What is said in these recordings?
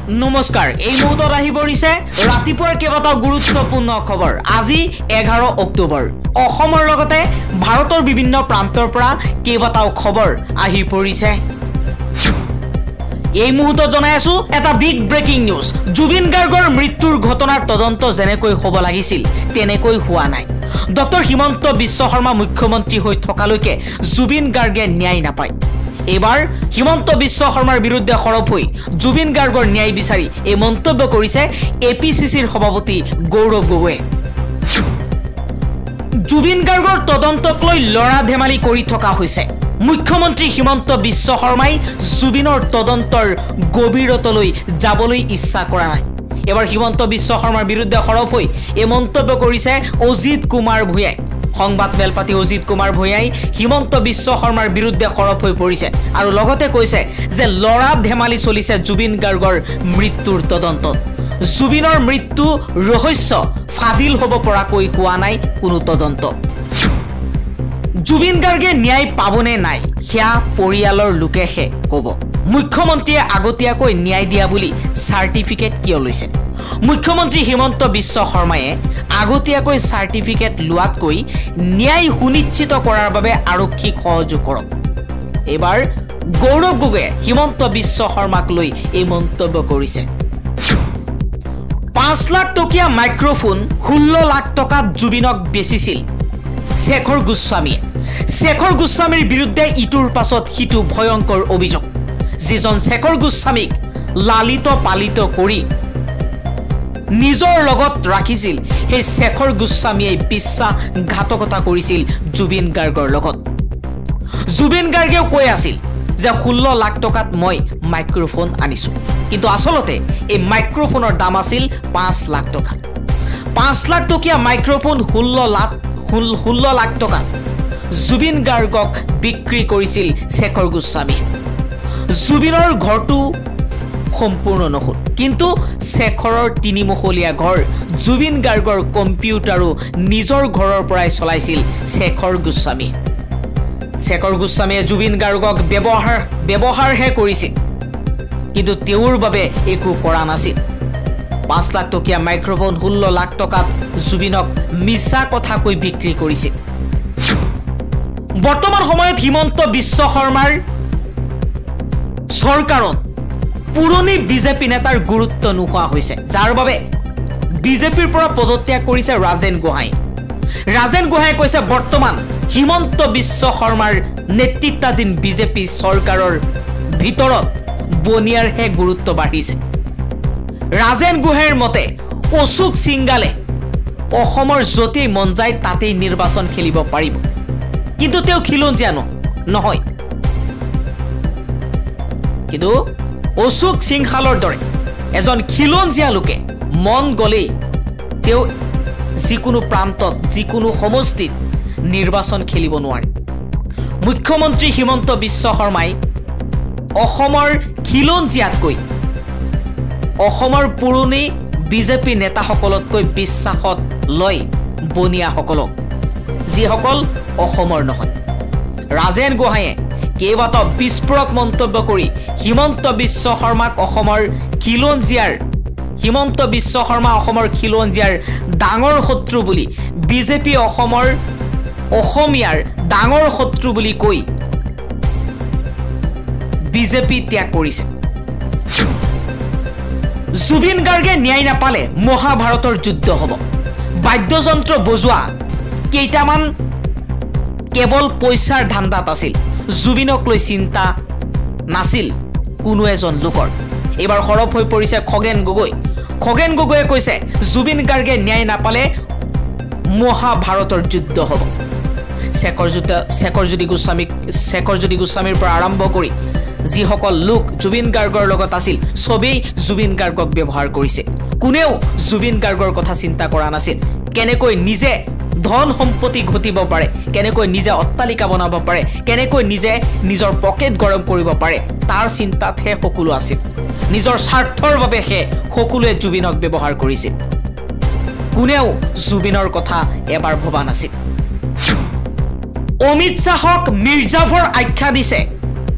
নমস্কাৰ এই মুহূৰ্তত আহি পৰিছে ৰাতিপুৱাৰ কেইবাটাও গুৰুত্বপূৰ্ণ খবৰ আজি 11 অক্টোবৰ অসমৰ লগতে ভাৰতৰ বিভিন্ন প্ৰান্তৰ পৰা কেইবাটাও খবৰ আহি পৰিছে এই মুহূৰ্তত জনাই আছো এটা বিগ ব্ৰেকিং নিউজ জুবিন গাৰ্গৰ মৃত্যুৰ ঘটনাৰ তদন্ত যেনেকৈ হ'ব লাগিছিল তেনেকৈ হোৱা নাই ডক্টৰ হিমন্ত বিশ্ব শৰ্মা মুখ্যমন্ত্ৰী হৈ থকালৈকে জুবিন গাৰ্গে ন্যায় নাপায় এবাৰ হিমন্ত বিশ্ব শৰ্মাৰ বিৰুদ্ধে খৰপ হৈ জুবিন গাৰ্গৰ ন্যায় বিচাৰি এই মন্তব্য কৰিছে এপিসিসিৰ সভাপতি গৌৰৱ গগৈ জুবিন গাৰ্গৰ তদন্তক লৈ লৰা ধেমালি কৰি থকা হৈছে মুখ্যমন্ত্ৰী হিমন্ত বিশ্ব শৰ্মাই জুবিনৰ তদন্তৰ গভীৰতালৈ যাবলৈ ইচ্ছা কৰা নাই এবাৰ হিমন্ত বিশ্ব শৰ্মাৰ বিৰুদ্ধে খৰপ হৈ এই মন্তব্য কৰিছে অজিত কুমাৰ ভূঞাই সংবাদ মেলপাতি অজিত কুমাৰ ভূঞাই হিমন্ত বিশ্ব শৰ্মাৰ বিৰুদ্ধে খৰপ হৈ পৰিছে আৰু লগতে কৈছে যে লৰা ধেমালি চলিছে জুবিন গাৰ্গৰ মৃত্যুৰ তদন্তত জুবিনৰ মৃত্যু ৰহস্য ফাদিল হ'ব পৰাকৈ হোৱা নাই কোনো তদন্ত জুবিন গাৰ্গে ন্যায় পাবনে নাই হিয়া পৰিয়ালৰ লোকেহে ক'ব মুখ্যমন্ত্ৰীয়ে আগতীয়াকৈ ন্যায় দিয়া বুলি সাৰ্টিফিকেট কিয় লৈছে মুখ্যমন্ত্ৰী হিমন্ত বিশ্ব শৰ্মায়ে আগতীয়াকৈ সাৰ্টিফিকেট লোৱাতকৈ ন্যায় সুনিশ্চিত কৰাৰ বাবে আৰক্ষীক সহযোগ কৰক এবাৰ গৌৰৱ গগৈয়ে হিমন্ত বিশ্ব শৰ্মাক লৈ এই মন্তব্য কৰিছে 5 লাখ টকীয়া মাইক্ৰফোন 16 লাখ টকাত জুবিনক বেচিছিল শেখৰ গোস্বামীৰ বিৰুদ্ধে ইটোৰ পাছত হিটো ভয়ংকৰ অভিযোগ যিজন শেখৰ গোস্বামীক লালিত পালিত কৰি নিজৰ লগত ৰাখিছিল সেই শেখৰ গোস্বামীয়ে বিশ্বাসঘাতকতা কৰিছিল জুবিন গাৰ্গৰ লগত জুবিন গাৰ্গেও কৈ আছিল যে 16 লাখ টকাত মই মাইক্ৰফোন আনিছো কিন্তু আসলতে এই মাইক্ৰফোনৰ দাম আছিল 5 লাখ টকা 5 লাখ টকীয়া মাইক্ৰফোন 16 লাখ টকা জুবিন গাৰ্গক বিক্ৰী কৰিছিল শেখৰ গোস্বামী জুবিনৰ ঘৰটো সম্পূৰ্ণ নহল কিন্তু শেখৰৰ তিনিমহলীয়া ঘৰ জুবিন গাৰ্গৰ কম্পিউটাৰো নিজৰ ঘৰৰ পৰাই চলাইছিল শেখৰ গোস্বামীয়ে জুবিন গাৰ্গক ব্যৱহাৰহে কৰিছিল কিন্তু তেওঁৰ বাবে একো কৰা নাছিল 5 লাখ টকীয়া মাইক্ৰফোন 16 লাখ টকাত জুবিনক মিছা কথা কৈ বিক্ৰী কৰিছিল বৰ্তমান সময়ত হিমন্ত বিশ্ব শৰ্মাৰ চৰকাৰত পুৰণি বিজেপি নেতাৰ গুৰুত্ব নোহোৱা হৈছে যাৰ বাবে বিজেপিৰ পৰা পদত্যাগ কৰিছে ৰাজেন গোহাঁই কৈছে বৰ্তমান হিমন্ত বিশ্ব শৰ্মাৰ নেতৃত্বাধীন বিজেপি চৰকাৰৰ ভিতৰত বনিয়াৰহে গুৰুত্ব বাঢ়িছে ৰাজেন গোহাঁইৰ মতে অশোক সিংগালে অসমৰ য'তেই মন যায় তাতেই নিৰ্বাচন খেলিব পাৰিব কিন্তু তেওঁ খিলঞ্জীয়া নহয় কিন্তু অশোক সিংহালৰ দৰে এজন খিলঞ্জীয়া লোকে মন গলেই তেওঁ যিকোনো প্ৰান্তত যিকোনো সমষ্টিত নিৰ্বাচন খেলিব নোৱাৰে মুখ্যমন্ত্ৰী হিমন্ত বিশ্ব শৰ্মাই অসমৰ খিলঞ্জীয়াতকৈ অসমৰ পুৰণি বিজেপি নেতাসকলতকৈ বিশ্বাসত লয় বনিয়াসকলক যিসকল অসমৰ নহয় ৰাজেন গোহাঁইয়ে কেইবাটাও বিস্ফোৰক মন্তব্য কৰি হিমন্ত বিশ্ব শৰ্মাক অসমৰ খিলঞ্জীয়াৰ ডাঙৰ শত্ৰু বুলি বিজেপি অসমীয়াৰ ডাঙৰ শত্ৰু বুলি কৈ বিজেপি ত্যাগ কৰিছে জুবিন গাৰ্গে ন্যায় নাপালে মহাভাৰতৰ যুদ্ধ হ'ব বাদ্যযন্ত্ৰ বজোৱা কেইটামান কেৱল পইচাৰ ধান্দাত আছিল জুবিনক লৈ চিন্তা নাছিল কোনো এজন লোকৰ এবাৰ খৰপ হৈ পৰিছে খগেন গগৈয়ে কৈছে জুবিন গাৰ্গে ন্যায় নাপালে মহাভাৰতৰ যুদ্ধ হ'ব শেখৰ গোস্বামীৰ পৰা আৰম্ভ কৰি যিসকল লোক জুবিন গাৰ্গৰ লগত আছিল সবেই জুবিন গাৰ্গক ব্যৱহাৰ কৰিছে কোনেও জুবিন গাৰ্গৰ কথা চিন্তা কৰা নাছিল কেনেকৈ নিজে ধন সম্পত্তি ঘটিব পাৰে কেনেকৈ নিজে অট্টালিকা বনাব পাৰে কেনেকৈ নিজে নিজৰ পকেট গৰম কৰিব পাৰে তাৰ চিন্তাতহে সকলো আছিল নিজৰ স্বাৰ্থৰ বাবেহে সকলোৱে জুবিনক ব্যৱহাৰ কৰিছিল কোনেও জুবিনৰ কথা এবাৰ ভবা নাছিল অমিত শাহক মিৰ্জাফৰ আখ্যা দিছে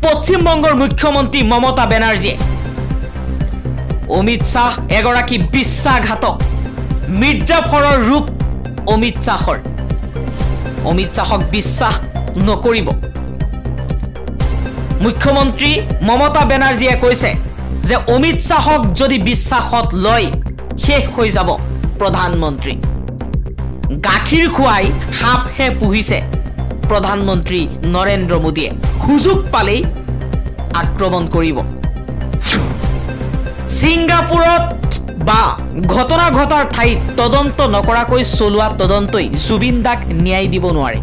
পশ্চিমবংগৰ মুখ্যমন্ত্ৰী মমতা বেনাৰ্জীয়ে অমিত শ্বাহ এগৰাকী বিশ্বাসঘাতক মিৰ্জাফৰৰ ৰূপ অমিত শ্বাহক বিশ্বাস নকৰিব মুখ্যমন্ত্ৰী মমতা বেনাৰ্জীয়ে কৈছে যে অমিত শ্বাহক যদি বিশ্বাসত লয় শেষ হৈ যাব প্ৰধানমন্ত্ৰী গাখীৰ খুৱাই হাফহে পুহিছে প্ৰধানমন্ত্ৰী নৰেন্দ্ৰ মোদীয়ে সুযোগ পালেই আক্ৰমণ কৰিব সিংগাপুৰত বা ঘটনা ঘটাৰ ঠাইত তদন্ত নকৰাকৈ চলোৱা তদন্তই জুবিন দাক ন্যায় দিব নোৱাৰে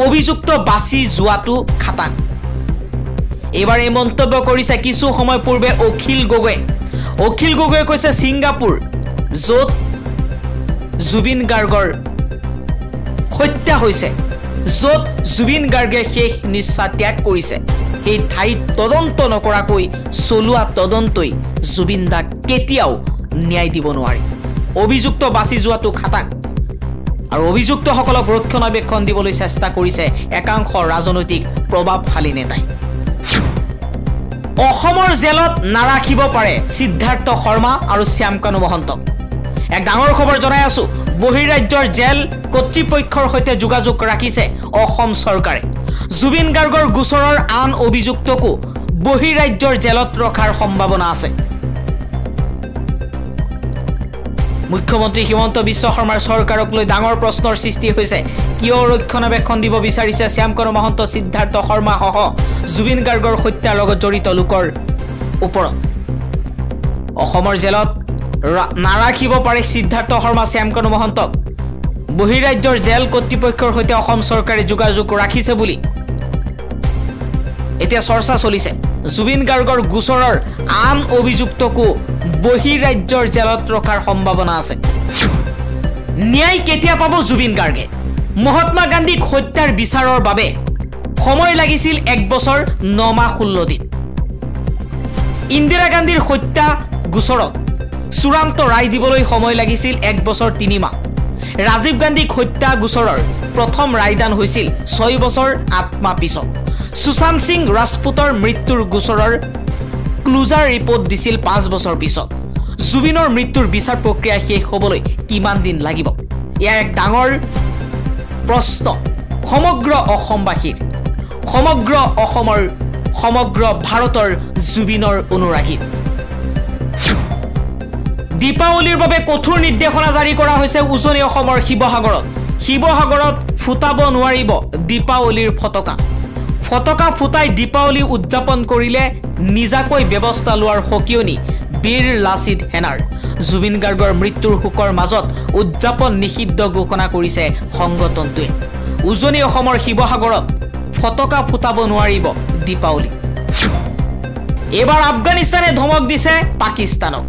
অভিযুক্ত বাছি যোৱাটো খাটাং এবাৰ এই মন্তব্য কৰিছে কিছু সময় পূৰ্বে অখিল গগৈয়ে কৈছে সিংগাপুৰ য'ত জুবিন গাৰ্গৰ হত্যা হৈছে য'ত জুবিন গাৰ্গে শেষ নিশ্বাস ত্যাগ কৰিছে এই ঠাইত তদন্ত নকৰাকৈ চলোৱা তদন্তই জুবিন দাক কেতিয়াও ন্যায় দিব নোৱাৰে অভিযুক্ত বাছি যোৱাটো খাটাং আৰু অভিযুক্তসকলক ৰক্ষণাবেক্ষণ দিবলৈ চেষ্টা কৰিছে একাংশ ৰাজনৈতিক প্ৰভাৱশালী নেতাই অসমৰ জেলত নাৰাখিব পাৰে সিদ্ধাৰ্থ শৰ্মা আৰু শ্যামকানু মহন্তক এক ডাঙৰ খবৰ জনাই আছো বহিৰাজ্যৰ জেল কৰ্তৃপক্ষৰ সৈতে যোগাযোগ ৰাখিছে অসম চৰকাৰে জুবিন গাৰ্গৰ গোচৰৰ আন অভিযুক্তকো বহিৰাজ্যৰ জেলত ৰখাৰ সম্ভাৱনা আছে মুখ্যমন্ত্ৰী হিমন্ত বিশ্ব শৰ্মাৰ চৰকাৰক লৈ ডাঙৰ প্ৰশ্নৰ সৃষ্টি হৈছে কিয় ৰক্ষণাবেক্ষণ দিব বিচাৰিছে শ্যামকানু মহন্ত সিদ্ধাৰ্থ শৰ্মা সহ জুবিন গাৰ্গৰ হত্যাৰ লগত জড়িত লোকৰ ওপৰত অসমৰ জেলত নাৰাখিব পাৰে সিদ্ধাৰ্থ শৰ্মা শ্যামকানু মহন্তক বহিৰাজ্যৰ জেল কৰ্তৃপক্ষৰ সৈতে অসম চৰকাৰে যোগাযোগ ৰাখিছে বুলি এতিয়া চৰ্চা চলিছে জুবিন গাৰ্গৰ গোচৰৰ আন অভিযুক্তকো বহিৰাজ্যৰ জেলত ৰখাৰ সম্ভাৱনা আছে ন্যায় কেতিয়া পাব জুবিন গাৰ্গে মহাত্মা গান্ধীক হত্যাৰ বিচাৰৰ বাবে সময় লাগিছিল 1 বছৰ 9 মাহ 16 দিন ইন্দিৰা গান্ধীৰ হত্যা গোচৰত চূড়ান্ত ৰায় দিবলৈ সময় লাগিছিল 1 বছৰ 3 মাহ ৰাজীৱ গান্ধীক হত্যা গোচৰৰ প্ৰথম ৰায়দান হৈছিল 6 বছৰ 8 মাহ পিছত সুশান্ত সিং ৰাজপুতৰ মৃত্যুৰ গোচৰৰ ক্লোজাৰ ৰিপৰ্ট দিছিল 5 বছৰ পিছত জুবিনৰ মৃত্যুৰ বিচাৰ প্ৰক্ৰিয়া শেষ হ'বলৈ কিমান দিন লাগিব ইয়া এক ডাঙৰ প্ৰশ্ন সমগ্ৰ অসমবাসীৰ সমগ্ৰ অসমৰ সমগ্ৰ ভাৰতৰ জুবিনৰ অনুৰাগী দীপাৱলীৰ বাবে কঠোৰ নিৰ্দেশনা জাৰি কৰা হৈছে উজনি অসমৰ শিৱসাগৰত ফুটাব নোৱাৰিব দীপাৱলীৰ ফটকা ফুটাই দীপাৱলী উদযাপন কৰিলে নিজাকৈ ব্যৱস্থা লোৱাৰ সকিয়নি বীৰ লাচিত সেনাৰ জুবিন গাৰ্গৰ মৃত্যুৰ শোকৰ মাজত উদযাপন নিষিদ্ধ ঘোষণা কৰিছে সংগঠনটোৱে উজনি অসমৰ শিৱসাগৰত ফটকা ফুটাব নোৱাৰিব দীপাৱলী এবাৰ আফগানিস্তানে ধমক দিছে পাকিস্তানক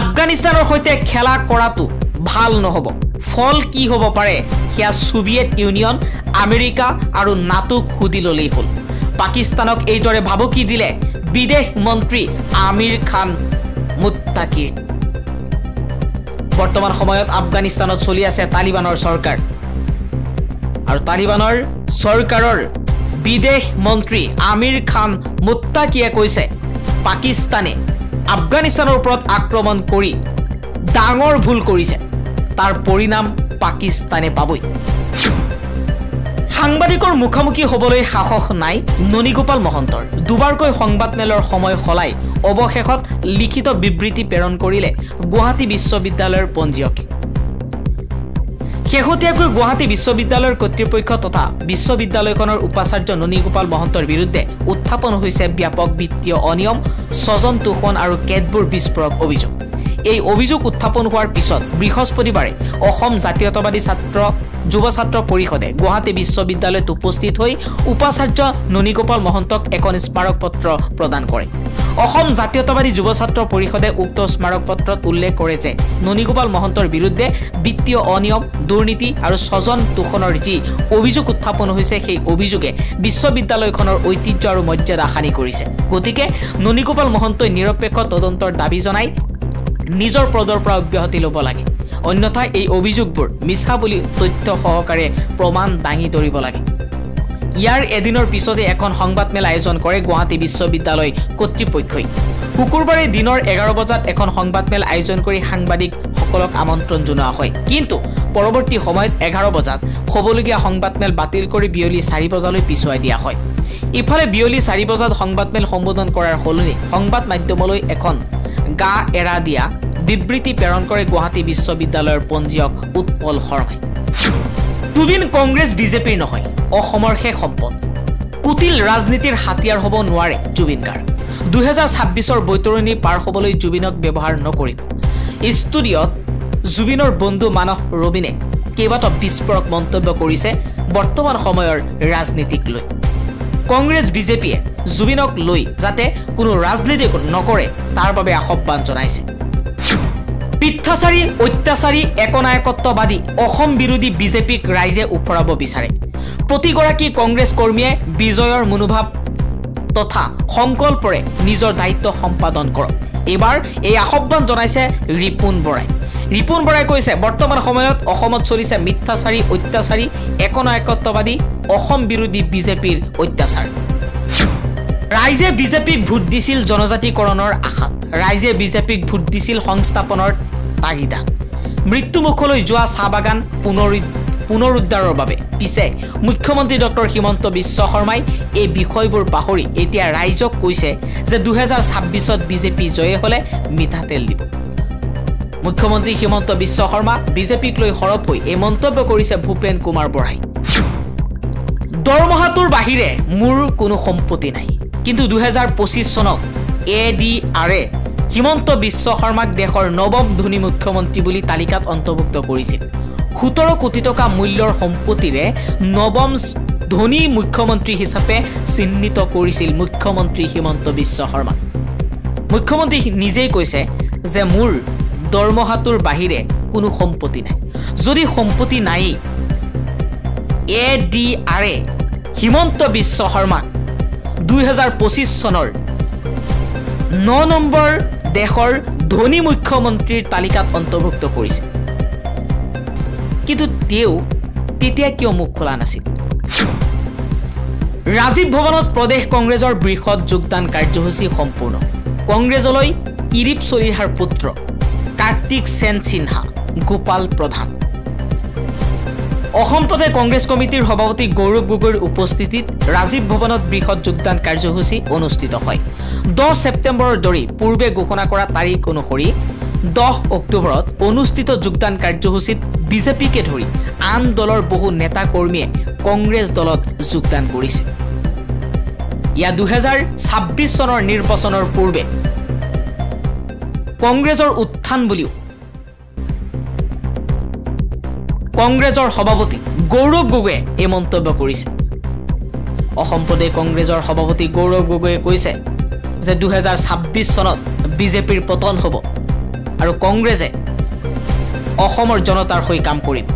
আফগানিস্তানৰ সৈতে খেলা কৰাটো ভাল নহব ফল কি হ'ব পাৰে হিয়া সোভিয়েট ইউনিয়ন আমেৰিকা আৰু নাটোক সুধি ললেই হ'ল পাকিস্তানক এইদৰে ভাবুকি দিলে বিদেশ মন্ত্ৰী আমিৰ খান মুত্তাকি বৰ্তমান সময়ত আফগানিস্তানত চলি আছে তালিবানৰ চৰকাৰ আৰু তালিবানৰ চৰকাৰৰ বিদেশ মন্ত্ৰী আমিৰ খান মুত্তাকিয়ে কৈছে পাকিস্তানে আফগানিস্তানৰ ওপৰত আক্ৰমণ কৰি ডাঙৰ ভুল কৰিছে তাৰ পৰিণাম পাকিস্তানে পাবই সাংবাদিকৰ মুখামুখি হ'বলৈ সাহস নাই ননীগোপাল মহন্তৰ দুবাৰকৈ সংবাদ মেলৰ সময় খলাই অৱশেষত লিখিত বিবৃতি প্ৰেৰণ কৰিলে গুৱাহাটী বিশ্ববিদ্যালয়ৰ পঞ্জীয়কে শেহতীয়াকৈ গুৱাহাটী বিশ্ববিদ্যালয়ৰ কৰ্তৃপক্ষ তথা বিশ্ববিদ্যালয়খনৰ উপাচাৰ্য ননীগোপাল মহন্তৰ বিৰুদ্ধে উত্থাপন হৈছে ব্যাপক বিত্তীয় অনিয়ম স্বজন তোষণ আৰু কেতবোৰ বিস্ফোৰক অভিযোগ এই অভিযোগ উত্থাপন হোৱাৰ পিছত বৃহস্পতিবাৰে অসম জাতীয়তাবাদী যুৱ ছাত্ৰ পৰিষদে গুৱাহাটী বিশ্ববিদ্যালয়ত উপস্থিত হৈ উপাচাৰ্য ননীগোপাল মহন্তক এখন স্মাৰক পত্ৰ প্ৰদান কৰে অসম জাতীয়তাবাদী যুৱ ছাত্ৰ পৰিষদে উক্ত স্মাৰক পত্ৰত উল্লেখ কৰে যে ননীগোপাল মহন্তৰ বিৰুদ্ধে বিত্তীয় অনিয়ম দুৰ্নীতি আৰু স্বজন তোষণৰ যি অভিযোগ উত্থাপন হৈছে সেই অভিযোগে বিশ্ববিদ্যালয়খনৰ ঐতিহ্য আৰু মৰ্যাদা হানি কৰিছে গতিকে ননীগোপাল মহন্তই নিৰপেক্ষ তদন্তৰ দাবী জনাই নিজৰ পদৰ পৰা অব্যাহতি ল'ব লাগে অন্যথা এই অভিযোগবোৰ মিছা বুলি তথ্য সহকাৰে প্ৰমাণ দাঙি ধৰিব লাগে ইয়াৰ এদিনৰ পিছতে এখন সংবাদমেল আয়োজন কৰে গুৱাহাটী বিশ্ববিদ্যালয় কৰ্তৃপক্ষই শুকুৰবাৰে দিনৰ 11 বজাত এখন সংবাদমেল আয়োজন কৰি সাংবাদিকসকলক আমন্ত্ৰণ জনোৱা হয় কিন্তু পৰৱৰ্তী সময়ত 11 বজাত হ'বলগীয়া সংবাদমেল বাতিল কৰি বিয়লি 4 বজালৈ পিছুৱাই দিয়া হয় ইফালে বিয়লি 4 বজাত সংবাদমেল সম্বোধন কৰাৰ সলনি সংবাদ মাধ্যমলৈ এখন গা এৰা দিয়া বিবৃতি প্ৰেৰণ কৰে গুৱাহাটী বিশ্ববিদ্যালয়ৰ পঞ্জীয়ক উৎপল শৰ্মাই জুবিন কংগ্ৰেছ বিজেপিৰ নহয় অসমৰ শেষ সম্পদ কুটিল ৰাজনীতিৰ হাতিয়াৰ হ'ব নোৱাৰে জুবিন গাৰ্গ 2026ৰ বৈতৰণি পাৰ হ'বলৈ জুবিনক ব্যৱহাৰ নকৰিব ষ্টুডিঅ'ত জুবিনৰ বন্ধু মানস ৰবিনে কেইবাটাও বিস্ফোৰক মন্তব্য কৰিছে বৰ্তমান সময়ৰ ৰাজনীতিক লৈ কংগ্ৰেছ বিজেপিয়ে জুবিনক লৈ যাতে কোনো ৰাজনীতি নকৰে তাৰ বাবে আহ্বান জনাইছে পিঠাচাৰী অত্যাচাৰী একনায়কত্ববাদী অসম বিৰোধী বিজেপিক ৰাইজে উফৰাব বিচাৰে প্ৰতিগৰাকী কংগ্ৰেছ কৰ্মীয়ে বিজয়ৰ মনোভাৱ তথা সংকল্পৰে নিজৰ দায়িত্ব সম্পাদন কৰক এবাৰ এই আহ্বান জনাইছে ৰিপুন বৰাই কৈছে বৰ্তমান সময়ত অসমত চলিছে মিথ্যাচাৰী অত্যাচাৰী একনায়কত্ববাদী অসম বিৰোধী বিজেপিৰ অত্যাচাৰ ৰাইজে বিজেপিক ভোট দিছিল জনজাতিকৰণৰ আশাত ৰাইজে বিজেপিক ভোট দিছিল সংস্থাপনৰ তাগিদাত মৃত্যুমুখলৈ যোৱা চাহ বাগান পুনৰুদ্ধাৰৰ বাবে পিছে মুখ্যমন্ত্ৰী ডক্টৰ হিমন্ত বিশ্ব শৰ্মাই এই বিষয়বোৰ পাহৰি এতিয়া ৰাইজক কৈছে যে 2026ত বিজেপি জয় হ'লে মিঠাতেল দিব মুখ্যমন্ত্ৰী হিমন্ত বিশ্ব শৰ্মা বিজেপিক লৈ সৰব হৈ এই মন্তব্য কৰিছে ভূপেন কুমাৰ বৰাই দৰমহাটোৰ বাহিৰে মোৰ কোনো সম্পত্তি নাই কিন্তু 2025 চনত এডিআৰে হিমন্ত বিশ্ব শৰ্মাক দেশৰ নৱম ধনী মুখ্যমন্ত্ৰী বুলি তালিকাত অন্তৰ্ভুক্ত কৰিছিল 17 কোটি টকা মূল্যৰ সম্পত্তিৰে নৱম ধনী মুখ্যমন্ত্ৰী হিচাপে চিহ্নিত কৰিছিল মুখ্যমন্ত্ৰী হিমন্ত বিশ্ব শৰ্মা মুখ্যমন্ত্ৰী নিজেই কৈছে যে মোৰ দৰমহাটোৰ বাহিৰে কোনো সম্পত্তি নাই যদি সম্পত্তি নাই এডিআৰে হিমন্ত বিশ্ব শৰ্মাক 2025 চনৰ 9 নম্বৰ দেশৰ ধনী মুখ্যমন্ত্ৰীৰ তালিকাত অন্তৰ্ভুক্ত কৰিছে কিন্তু তেতিয়া কিয় মুখ খোলা নাছিল ৰাজীৱ ভৱনত প্ৰদেশ কংগ্ৰেছৰ বৃহৎ যোগদান কাৰ্যসূচী সম্পূৰ্ণ কংগ্ৰেছলৈ কিৰিপ চলিহাৰ পুত্ৰ কাৰ্তিক সেন সিনহা গোপাল প্ৰধান অসম প্ৰদেশ কংগ্ৰেছ কমিটিৰ সভাপতি গৌৰৱ গগৈৰ উপস্থিতিত ৰাজীৱ ভৱনত বৃহৎ যোগদান কাৰ্যসূচী অনুষ্ঠিত হয় 10 ছেপ্টেম্বৰৰ দৰে পূৰ্বে ঘোষণা কৰা তাৰিখ অনুসৰি 10 অক্টোবৰত অনুষ্ঠিত যোগদান কাৰ্যসূচীত বিজেপিকে ধৰি আন দলৰ বহু নেতা কৰ্মীয়ে কংগ্ৰেছ দলত যোগদান কৰিছে ইয়া 2026 চনৰ নিৰ্বাচনৰ পূৰ্বে কংগ্ৰেছৰ উত্থান বুলিও কংগ্ৰেছৰ সভাপতি গৌৰৱ গগৈয়ে এই মন্তব্য কৰিছে অসম প্ৰদেশ কংগ্ৰেছৰ সভাপতি গৌৰৱ গগৈয়ে কৈছে যে 2026 চনত বিজেপিৰ পতন হ'ব আৰু কংগ্ৰেছে অসমৰ জনতাৰ হৈ কাম কৰিব